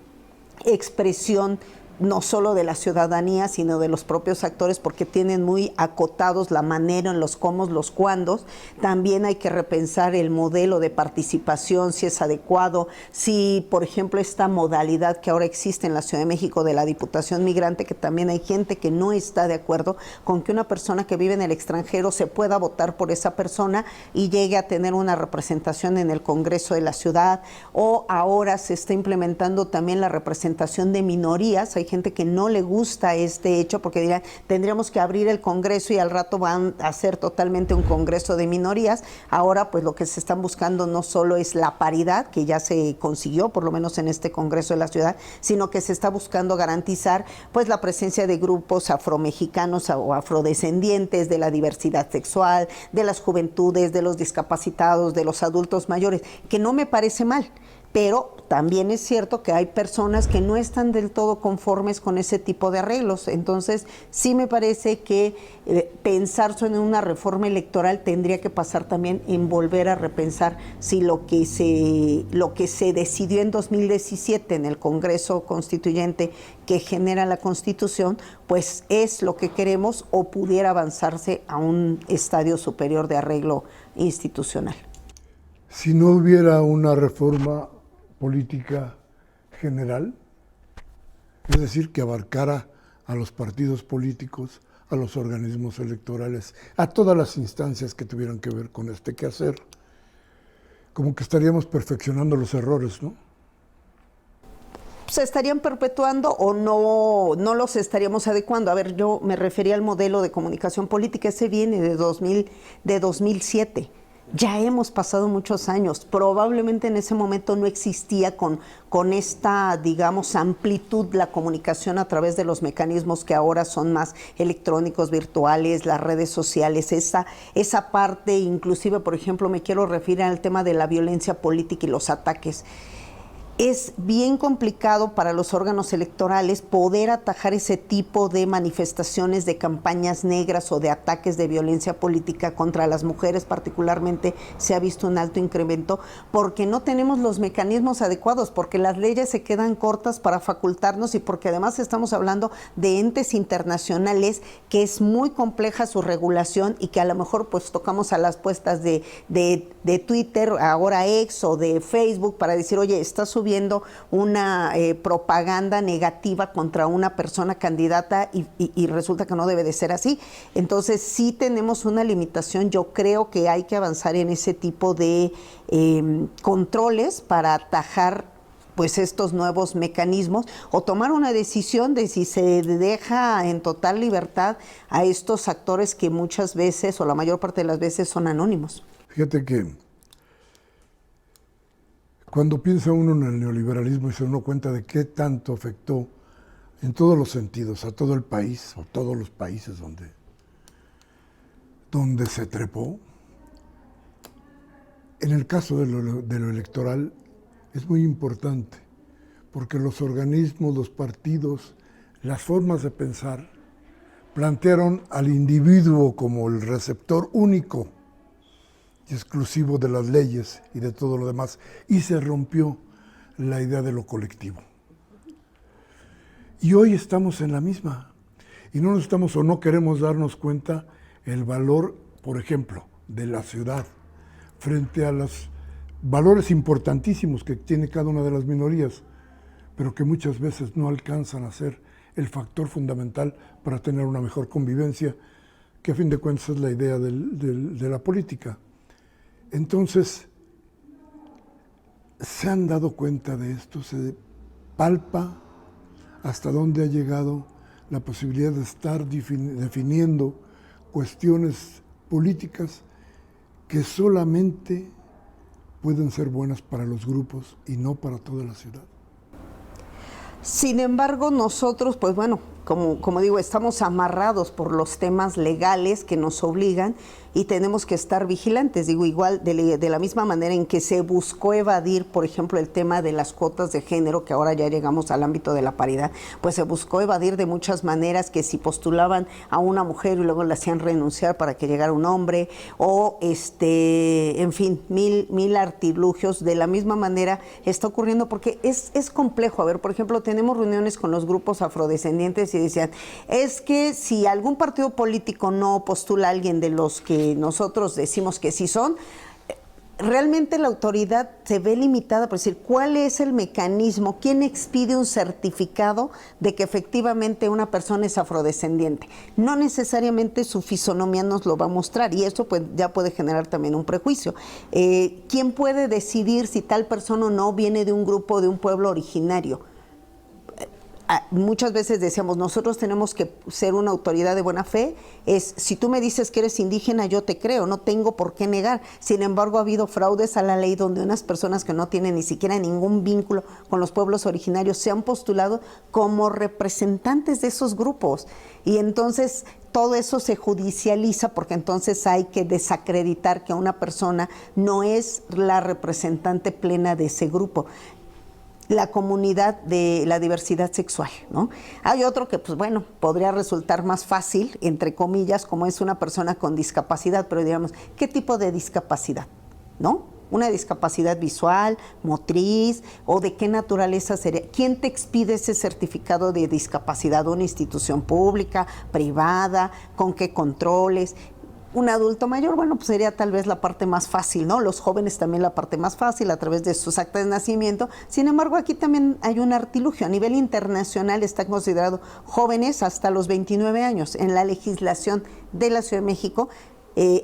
expresión no solo de la ciudadanía, sino de los propios actores, porque tienen muy acotados la manera en los cómo, los cuándos. También hay que repensar el modelo de participación, si es adecuado, si, por ejemplo, esta modalidad que ahora existe en la Ciudad de México de la Diputación Migrante, que también hay gente que no está de acuerdo con que una persona que vive en el extranjero se pueda votar por esa persona y llegue a tener una representación en el Congreso de la ciudad, o ahora se está implementando también la representación de minorías. Hay gente que no le gusta este hecho porque dirán, tendríamos que abrir el Congreso y al rato van a ser totalmente un Congreso de minorías. Ahora pues lo que se están buscando no solo es la paridad, que ya se consiguió por lo menos en este Congreso de la ciudad, sino que se está buscando garantizar pues la presencia de grupos afromexicanos o afrodescendientes, de la diversidad sexual, de las juventudes, de los discapacitados, de los adultos mayores, que no me parece mal. Pero también es cierto que hay personas que no están del todo conformes con ese tipo de arreglos. Entonces, sí me parece que pensar en una reforma electoral tendría que pasar también en volver a repensar si lo que se decidió en 2017 en el Congreso Constituyente que genera la Constitución, pues es lo que queremos o pudiera avanzarse a un estadio superior de arreglo institucional. Si no hubiera una reforma política general, es decir, que abarcara a los partidos políticos, a los organismos electorales, a todas las instancias que tuvieran que ver con este quehacer. Como que estaríamos perfeccionando los errores, ¿no? ¿Se estarían perpetuando o no los estaríamos adecuando? A ver, yo me refería al modelo de comunicación política, ese viene de 2007. Ya hemos pasado muchos años. Probablemente en ese momento no existía con esta, digamos, amplitud la comunicación a través de los mecanismos que ahora son más electrónicos, virtuales, las redes sociales, esa parte, inclusive, por ejemplo, me quiero referir al tema de la violencia política y los ataques. Es bien complicado para los órganos electorales poder atajar ese tipo de manifestaciones de campañas negras o de ataques de violencia política contra las mujeres. Particularmente se ha visto un alto incremento porque no tenemos los mecanismos adecuados, porque las leyes se quedan cortas para facultarnos y porque además estamos hablando de entes internacionales que es muy compleja su regulación y que a lo mejor pues tocamos a las puestas de Twitter, ahora X, o de Facebook para decir, oye, está subiendo una propaganda negativa contra una persona candidata y resulta que no debe de ser así. Entonces sí tenemos una limitación. Yo creo que hay que avanzar en ese tipo de controles para atajar pues estos nuevos mecanismos o tomar una decisión de si se deja en total libertad a estos actores que muchas veces o la mayor parte de las veces son anónimos. Fíjate que cuando piensa uno en el neoliberalismo y se da cuenta de qué tanto afectó en todos los sentidos a todo el país o todos los países donde se trepó, en el caso de lo electoral es muy importante porque los organismos, los partidos, las formas de pensar plantearon al individuo como el receptor único y exclusivo de las leyes y de todo lo demás, y se rompió la idea de lo colectivo. Y hoy estamos en la misma, y no nos estamos o no queremos darnos cuenta el valor, por ejemplo, de la ciudad, frente a los valores importantísimos que tiene cada una de las minorías, pero que muchas veces no alcanzan a ser el factor fundamental para tener una mejor convivencia, que a fin de cuentas es la idea de la política. Entonces, se han dado cuenta de esto, se palpa hasta dónde ha llegado la posibilidad de estar definiendo cuestiones políticas que solamente pueden ser buenas para los grupos y no para toda la ciudad. Sin embargo, nosotros, pues bueno, como digo, estamos amarrados por los temas legales que nos obligan y tenemos que estar vigilantes. Digo, igual de la misma manera en que se buscó evadir, por ejemplo, el tema de las cuotas de género, que ahora ya llegamos al ámbito de la paridad, pues se buscó evadir de muchas maneras, que si postulaban a una mujer y luego la hacían renunciar para que llegara un hombre, o en fin, mil artilugios. De la misma manera está ocurriendo porque es complejo. A ver, por ejemplo, tenemos reuniones con los grupos afrodescendientes y decían, es que si algún partido político no postula a alguien de los que nosotros decimos que sí son, realmente la autoridad se ve limitada por decir, ¿cuál es el mecanismo? ¿Quién expide un certificado de que efectivamente una persona es afrodescendiente? No necesariamente su fisonomía nos lo va a mostrar y eso pues ya puede generar también un prejuicio. ¿Quién puede decidir si tal persona no viene de un grupo, de un pueblo originario? Muchas veces decíamos, nosotros tenemos que ser una autoridad de buena fe, si tú me dices que eres indígena, yo te creo, no tengo por qué negar. Sin embargo, ha habido fraudes a la ley donde unas personas que no tienen ni siquiera ningún vínculo con los pueblos originarios se han postulado como representantes de esos grupos. Y entonces todo eso se judicializa porque entonces hay que desacreditar que una persona no es la representante plena de ese grupo. La comunidad de la diversidad sexual, ¿no? Hay otro que, pues bueno, podría resultar más fácil, entre comillas, como es una persona con discapacidad, pero digamos, ¿qué tipo de discapacidad? ¿No? Una discapacidad visual, motriz, o de qué naturaleza sería. ¿Quién te expide ese certificado de discapacidad? ¿Una institución pública, privada? ¿Con qué controles? un adulto mayor, bueno, pues sería tal vez la parte más fácil, ¿no? Los jóvenes también la parte más fácil a través de sus actas de nacimiento. Sin embargo, aquí también hay un artilugio. A nivel internacional están considerados jóvenes hasta los 29 años. En la legislación de la Ciudad de México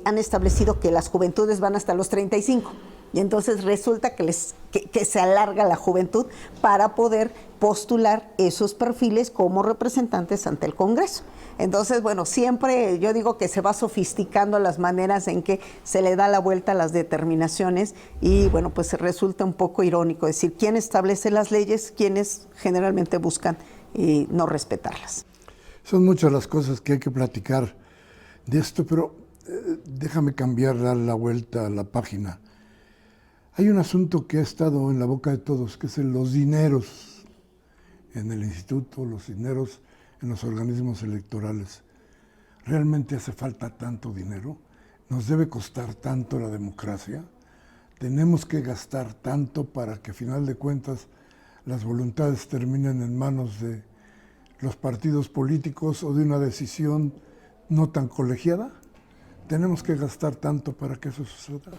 han establecido que las juventudes van hasta los 35. Y entonces resulta que se alarga la juventud para poder postular esos perfiles como representantes ante el Congreso. Entonces, bueno, siempre yo digo que se va sofisticando las maneras en que se le da la vuelta a las determinaciones y, bueno, pues resulta un poco irónico decir quién establece las leyes, quienes generalmente buscan no respetarlas. Son muchas las cosas que hay que platicar de esto, pero déjame cambiar, dar la vuelta a la página. Hay un asunto que ha estado en la boca de todos, que es los dineros en el instituto, los dineros en los organismos electorales. ¿Realmente hace falta tanto dinero? ¿Nos debe costar tanto la democracia? ¿Tenemos que gastar tanto para que, a final de cuentas, las voluntades terminen en manos de los partidos políticos o de una decisión no tan colegiada? ¿Tenemos que gastar tanto para que eso suceda?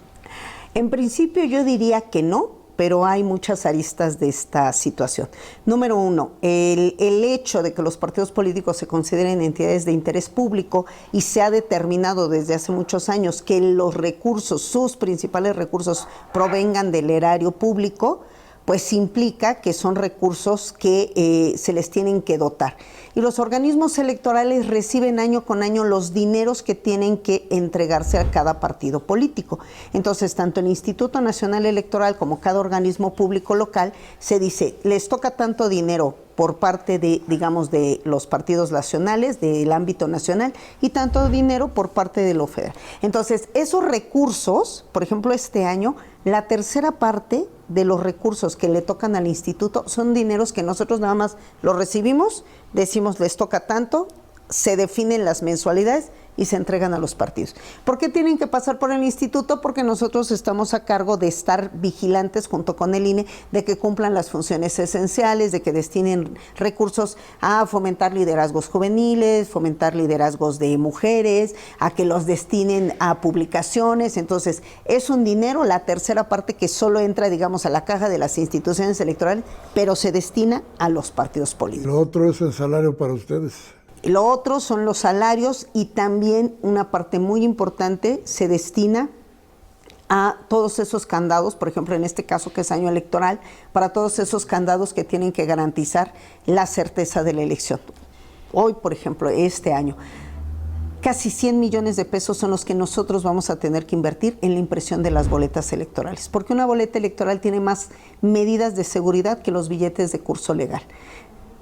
En principio yo diría que no, pero hay muchas aristas de esta situación. Número uno, el hecho de que los partidos políticos se consideren entidades de interés público y se ha determinado desde hace muchos años que los recursos, sus principales recursos, provengan del erario público, pues implica que son recursos que se les tienen que dotar. Y los organismos electorales reciben año con año los dineros que tienen que entregarse a cada partido político. Entonces, tanto el Instituto Nacional Electoral como cada organismo público local se dice, les toca tanto dinero por parte de, digamos, de los partidos nacionales, del ámbito nacional, y tanto dinero por parte de lo federal. Entonces, esos recursos, por ejemplo, este año, la tercera parte de los recursos que le tocan al instituto son dineros que nosotros nada más los recibimos, decimos les toca tanto, se definen las mensualidades y se entregan a los partidos. ¿Por qué tienen que pasar por el instituto? Porque nosotros estamos a cargo de estar vigilantes junto con el INE de que cumplan las funciones esenciales, de que destinen recursos a fomentar liderazgos juveniles, fomentar liderazgos de mujeres, a que los destinen a publicaciones. Entonces, es un dinero, la tercera parte que solo entra, digamos, a la caja de las instituciones electorales, pero se destina a los partidos políticos. Lo otro es el salario para ustedes. Lo otro son los salarios y también una parte muy importante se destina a todos esos candados, por ejemplo, en este caso que es año electoral, para todos esos candados que tienen que garantizar la certeza de la elección. Hoy, por ejemplo, este año, casi 100 millones de pesos son los que nosotros vamos a tener que invertir en la impresión de las boletas electorales, porque una boleta electoral tiene más medidas de seguridad que los billetes de curso legal.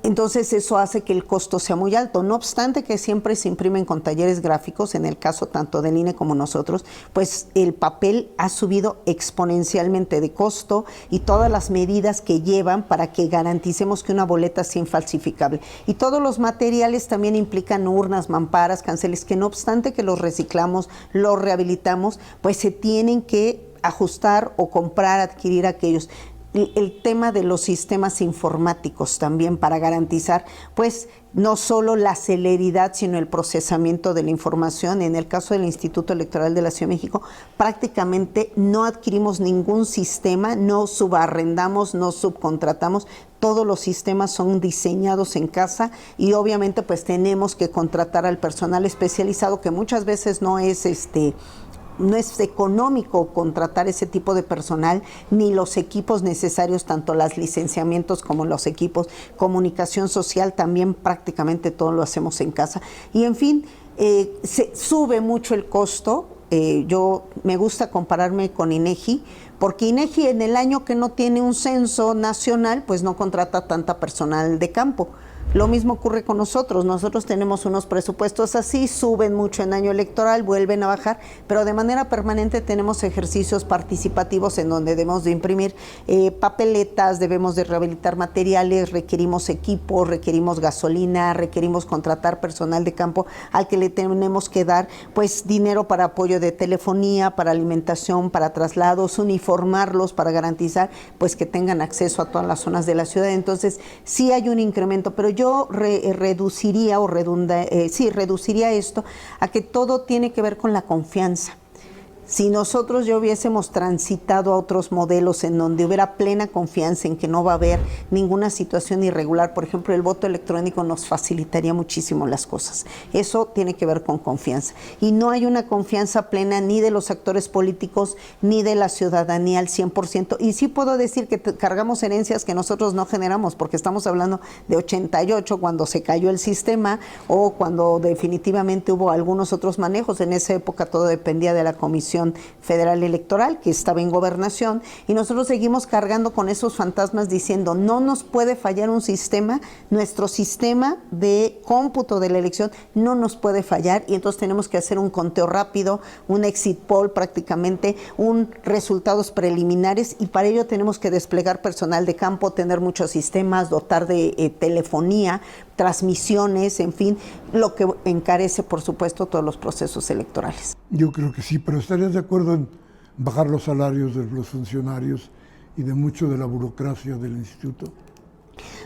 Entonces eso hace que el costo sea muy alto. No obstante que siempre se imprimen con talleres gráficos, en el caso tanto del INE como nosotros, pues el papel ha subido exponencialmente de costo y todas las medidas que llevan para que garanticemos que una boleta sea infalsificable. Y todos los materiales también implican urnas, mamparas, canceles, que no obstante que los reciclamos, los rehabilitamos, pues se tienen que ajustar o comprar, adquirir aquellos. El tema de los sistemas informáticos también para garantizar, pues, no solo la celeridad, sino el procesamiento de la información. En el caso del Instituto Electoral de la Ciudad de México, prácticamente no adquirimos ningún sistema, no subarrendamos, no subcontratamos. Todos los sistemas son diseñados en casa y obviamente pues tenemos que contratar al personal especializado, que muchas veces no es económico contratar ese tipo de personal, ni los equipos necesarios, tanto los licenciamientos como los equipos, comunicación social, también prácticamente todo lo hacemos en casa. Y en fin, se sube mucho el costo. Yo me gusta compararme con INEGI, porque INEGI en el año que no tiene un censo nacional, pues no contrata tanta personal de campo. Lo mismo ocurre con nosotros. Nosotros tenemos unos presupuestos así, suben mucho en año electoral, vuelven a bajar, pero de manera permanente tenemos ejercicios participativos en donde debemos de imprimir papeletas, debemos de rehabilitar materiales, requerimos equipos, requerimos gasolina, requerimos contratar personal de campo al que le tenemos que dar pues dinero para apoyo de telefonía, para alimentación, para traslados, uniformarlos para garantizar pues que tengan acceso a todas las zonas de la ciudad. Entonces sí hay un incremento, pero yo yo reduciría reduciría esto a que todo tiene que ver con la confianza. Si nosotros ya hubiésemos transitado a otros modelos en donde hubiera plena confianza en que no va a haber ninguna situación irregular, por ejemplo, el voto electrónico nos facilitaría muchísimo las cosas. Eso tiene que ver con confianza. Y no hay una confianza plena ni de los actores políticos ni de la ciudadanía al 100%. Y sí puedo decir que cargamos herencias que nosotros no generamos, porque estamos hablando de 88, cuando se cayó el sistema, o cuando definitivamente hubo algunos otros manejos. En esa época todo dependía de la Comisión Federal Electoral, que estaba en gobernación, y nosotros seguimos cargando con esos fantasmas diciendo, no nos puede fallar un sistema, nuestro sistema de cómputo de la elección no nos puede fallar, y entonces tenemos que hacer un conteo rápido, un exit poll prácticamente, resultados preliminares, y para ello tenemos que desplegar personal de campo, tener muchos sistemas, dotar de telefonía, transmisiones, en fin, lo que encarece, por supuesto, todos los procesos electorales. Yo creo que sí, pero ¿estarías de acuerdo en bajar los salarios de los funcionarios y de mucho de la burocracia del instituto?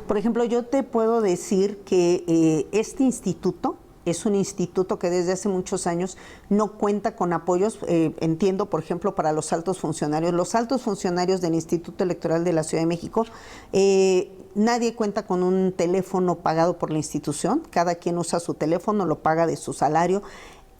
Por ejemplo, yo te puedo decir que este instituto es un instituto que desde hace muchos años no cuenta con apoyos, entiendo, por ejemplo, para los altos funcionarios. Los altos funcionarios del Instituto Electoral de la Ciudad de México, nadie cuenta con un teléfono pagado por la institución, cada quien usa su teléfono, lo paga de su salario.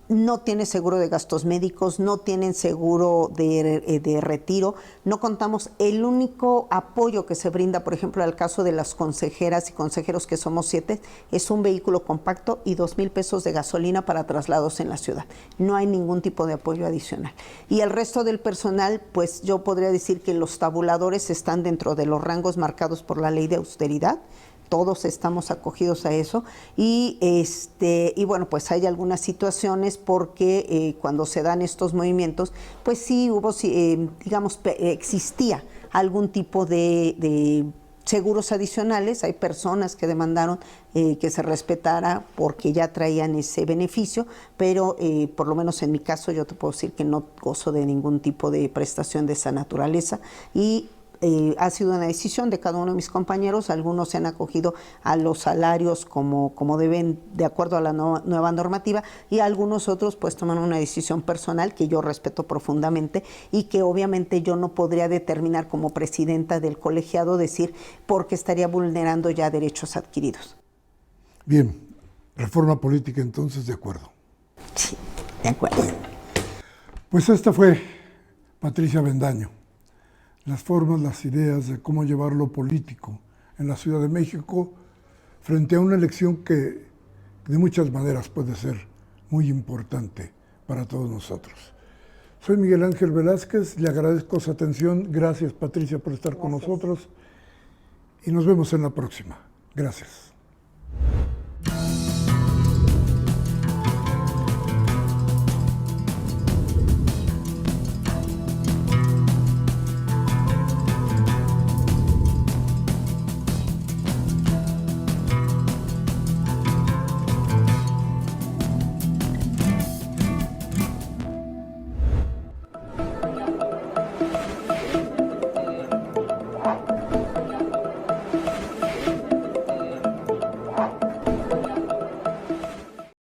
No tiene seguro de gastos médicos, no tienen seguro de retiro, no contamos. El único apoyo que se brinda, por ejemplo, al caso de las consejeras y consejeros, que somos 7, es un vehículo compacto y 2,000 pesos de gasolina para traslados en la ciudad. No hay ningún tipo de apoyo adicional. Y el resto del personal, pues yo podría decir que los tabuladores están dentro de los rangos marcados por la ley de austeridad. Todos estamos acogidos a eso, y bueno, pues hay algunas situaciones porque cuando se dan estos movimientos, pues sí hubo, digamos, existía algún tipo de seguros adicionales. Hay personas que demandaron que se respetara porque ya traían ese beneficio, pero por lo menos en mi caso yo te puedo decir que no gozo de ningún tipo de prestación de esa naturaleza, y ha sido una decisión de cada uno de mis compañeros. Algunos se han acogido a los salarios como deben, de acuerdo a la nueva normativa, y algunos otros pues toman una decisión personal que yo respeto profundamente, y que obviamente yo no podría determinar como presidenta del colegiado, decir porque estaría vulnerando ya derechos adquiridos. Bien, reforma política entonces, de acuerdo. Sí, de acuerdo. Pues esta fue Patricia Avendaño. Las formas, las ideas de cómo llevar lo político en la Ciudad de México frente a una elección que de muchas maneras puede ser muy importante para todos nosotros. Soy Miguel Ángel Velázquez, le agradezco su atención. Gracias, Patricia, por estar con nosotros, y nos vemos en la próxima. Gracias.